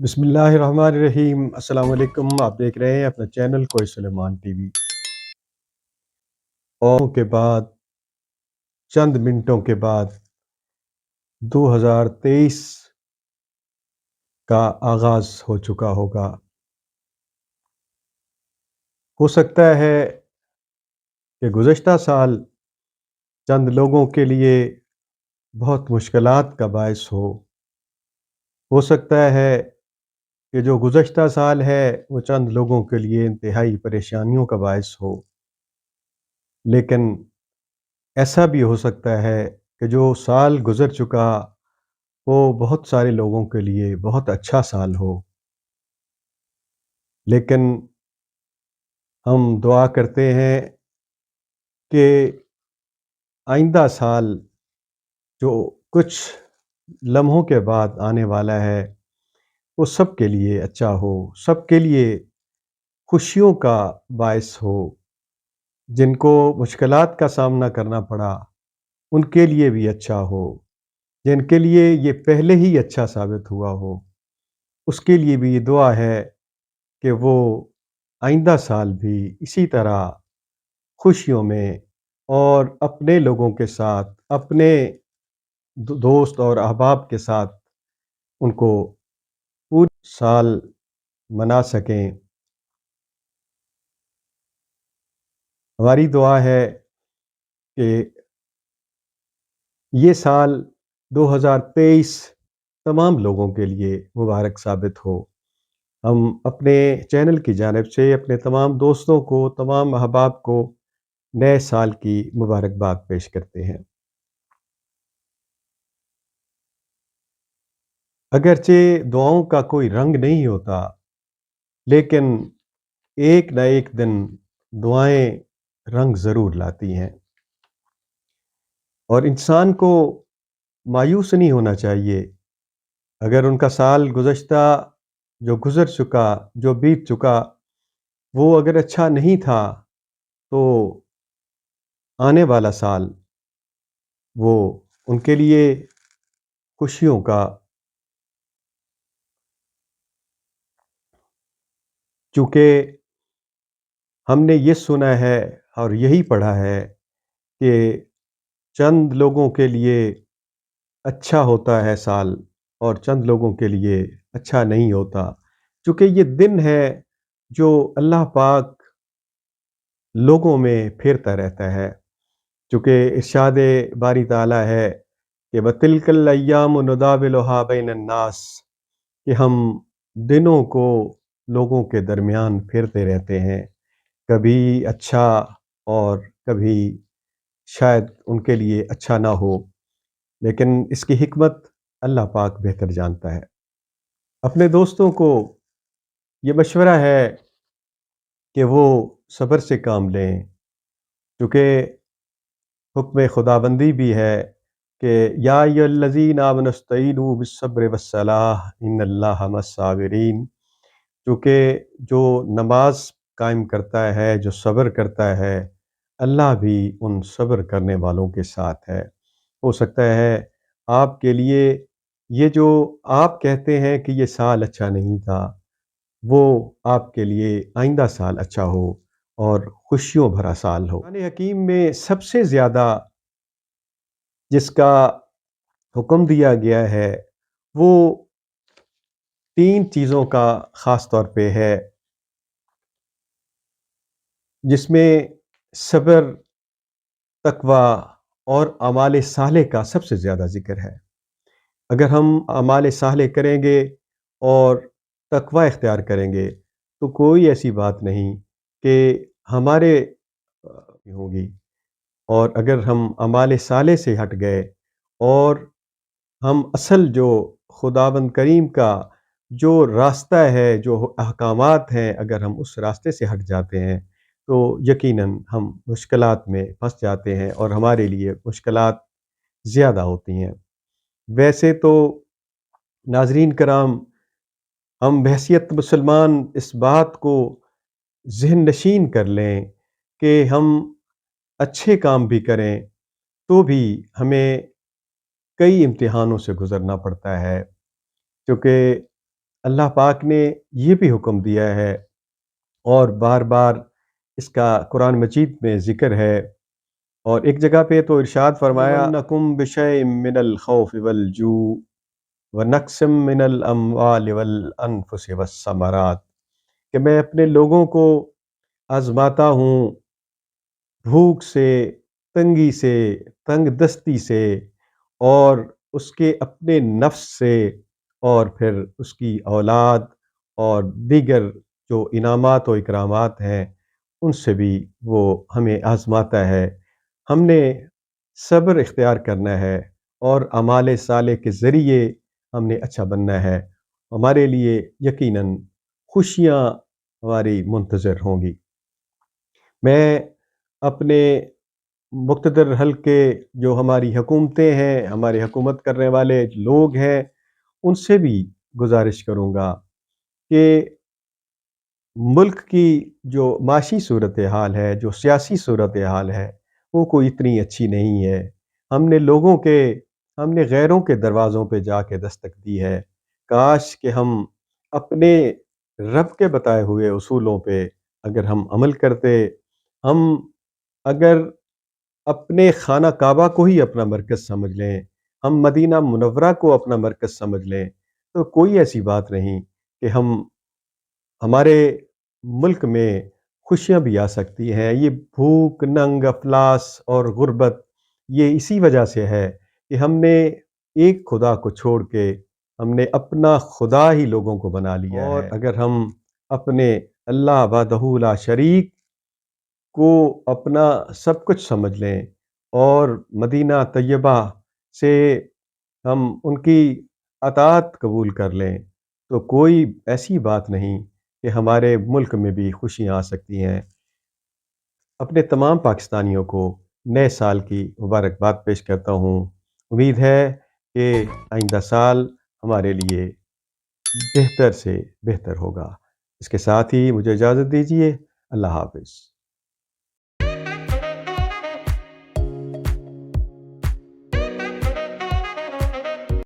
بسم اللہ الرحمن الرحیم۔ السلام علیکم، آپ دیکھ رہے ہیں اپنا چینل کوئی سلیمان ٹی وی۔ اور کے بعد چند منٹوں کے بعد 2023 کا آغاز ہو چکا ہوگا۔ ہو سکتا ہے کہ گزشتہ سال چند لوگوں کے لیے بہت مشکلات کا باعث ہو سکتا ہے کہ جو گزشتہ سال ہے وہ چند لوگوں کے لیے انتہائی پریشانیوں کا باعث ہو، لیکن ایسا بھی ہو سکتا ہے کہ جو سال گزر چکا وہ بہت سارے لوگوں کے لیے بہت اچھا سال ہو۔ لیکن ہم دعا کرتے ہیں کہ آئندہ سال جو کچھ لمحوں کے بعد آنے والا ہے وہ سب کے لیے اچھا ہو، سب کے لیے خوشیوں کا باعث ہو۔ جن کو مشکلات کا سامنا کرنا پڑا ان کے لیے بھی اچھا ہو، جن کے لیے یہ پہلے ہی اچھا ثابت ہوا ہو اس کے لیے بھی یہ دعا ہے کہ وہ آئندہ سال بھی اسی طرح خوشیوں میں اور اپنے لوگوں کے ساتھ، اپنے دوست اور احباب کے ساتھ ان کو پورے سال منا سکیں۔ ہماری دعا ہے کہ یہ سال 2023 تمام لوگوں کے لیے مبارک ثابت ہو۔ ہم اپنے چینل کی جانب سے اپنے تمام دوستوں کو، تمام احباب کو نئے سال کی مبارکباد پیش کرتے ہیں۔ اگرچہ دعاؤں کا کوئی رنگ نہیں ہوتا، لیکن ایک نہ ایک دن دعائیں رنگ ضرور لاتی ہیں، اور انسان کو مایوس نہیں ہونا چاہیے۔ اگر ان کا سال گزشتہ جو گزر چکا، جو بیت چکا، وہ اگر اچھا نہیں تھا تو آنے والا سال وہ ان کے لیے خوشیوں کا، چونکہ ہم نے یہ سنا ہے اور یہی پڑھا ہے کہ چند لوگوں کے لیے اچھا ہوتا ہے سال اور چند لوگوں کے لیے اچھا نہیں ہوتا، چونکہ یہ دن ہے جو اللہ پاک لوگوں میں پھیرتا رہتا ہے۔ چونکہ ارشاد باری تعالیٰ ہے کہ وَتِلْكَ الْأَيَّامُ نُدَاوِلُهَا بَيْنَ النَّاسِ، کہ ہم دنوں کو لوگوں کے درمیان پھیرتے رہتے ہیں، کبھی اچھا اور کبھی شاید ان کے لیے اچھا نہ ہو، لیکن اس کی حکمت اللہ پاک بہتر جانتا ہے۔ اپنے دوستوں کو یہ مشورہ ہے کہ وہ صبر سے کام لیں، کیونکہ حکم خداوندی بھی ہے کہ یا ایھا الذین آمنوا استعینوا بالصبر والصلاۃ ان اللہ مع الصابرین، کیونکہ جو نماز قائم کرتا ہے، جو صبر کرتا ہے، اللہ بھی ان صبر کرنے والوں کے ساتھ ہے۔ ہو سکتا ہے آپ کے لیے یہ جو آپ کہتے ہیں کہ یہ سال اچھا نہیں تھا، وہ آپ کے لیے آئندہ سال اچھا ہو اور خوشیوں بھرا سال ہو۔ قرآن حکیم میں سب سے زیادہ جس کا حکم دیا گیا ہے وہ تین چیزوں کا خاص طور پہ ہے، جس میں صبر، تقوی اور اعمال صالح کا سب سے زیادہ ذکر ہے۔ اگر ہم اعمال صالح کریں گے اور تقوی اختیار کریں گے تو کوئی ایسی بات نہیں کہ ہمارے ہوگی، اور اگر ہم اعمال صالح سے ہٹ گئے اور ہم اصل جو خداوند کریم کا جو راستہ ہے، جو احکامات ہیں، اگر ہم اس راستے سے ہٹ جاتے ہیں تو یقیناً ہم مشکلات میں پھنس جاتے ہیں اور ہمارے لیے مشکلات زیادہ ہوتی ہیں۔ ویسے تو ناظرین کرام، ہم بحیثیت مسلمان اس بات کو ذہن نشین کر لیں کہ ہم اچھے کام بھی کریں تو بھی ہمیں کئی امتحانوں سے گزرنا پڑتا ہے، کیونکہ اللہ پاک نے یہ بھی حکم دیا ہے اور بار بار اس کا قرآن مجید میں ذکر ہے، اور ایک جگہ پہ تو ارشاد فرمایا وَلَنَّكُمْ بِشَيْءٍ مِّنَ الْخَوْفِ وَالْجُوعِ وَنَقْصٍ مِّنَ الْأَمْوَالِ وَالْأَنفُسِ وَالثَّمَرَاتِ، کہ میں اپنے لوگوں کو آزماتا ہوں بھوک سے، تنگی سے، تنگ دستی سے، اور اس کے اپنے نفس سے، اور پھر اس کی اولاد اور دیگر جو انعامات و اکرامات ہیں ان سے بھی وہ ہمیں آزماتا ہے۔ ہم نے صبر اختیار کرنا ہے اور اعمال صالح کے ذریعے ہم نے اچھا بننا ہے، ہمارے لیے یقیناً خوشیاں ہماری منتظر ہوں گی۔ میں اپنے مقتدر حلقے جو ہماری حکومتیں ہیں، ہماری حکومت کرنے والے لوگ ہیں، ان سے بھی گزارش کروں گا کہ ملک کی جو معاشی صورتحال ہے، جو سیاسی صورتحال ہے، وہ کوئی اتنی اچھی نہیں ہے۔ ہم نے غیروں کے دروازوں پہ جا کے دستک دی ہے۔ کاش کہ ہم اپنے رب کے بتائے ہوئے اصولوں پہ اگر ہم عمل کرتے، ہم اگر اپنے خانہ کعبہ کو ہی اپنا مرکز سمجھ لیں، ہم مدینہ منورہ کو اپنا مرکز سمجھ لیں، تو کوئی ایسی بات نہیں کہ ہمارے ملک میں خوشیاں بھی آ سکتی ہیں۔ یہ بھوک، ننگ، افلاس اور غربت یہ اسی وجہ سے ہے کہ ہم نے ایک خدا کو چھوڑ کے ہم نے اپنا خدا ہی لوگوں کو بنا لیا ہے۔ اور اگر ہم اپنے اللہ وحدہ لا شریک کو اپنا سب کچھ سمجھ لیں اور مدینہ طیبہ سے ہم ان کی اطاعت قبول کر لیں، تو کوئی ایسی بات نہیں کہ ہمارے ملک میں بھی خوشیاں آ سکتی ہیں۔ اپنے تمام پاکستانیوں کو نئے سال کی مبارکباد پیش کرتا ہوں۔ امید ہے کہ آئندہ سال ہمارے لیے بہتر سے بہتر ہوگا۔ اس کے ساتھ ہی مجھے اجازت دیجیے۔ اللہ حافظ۔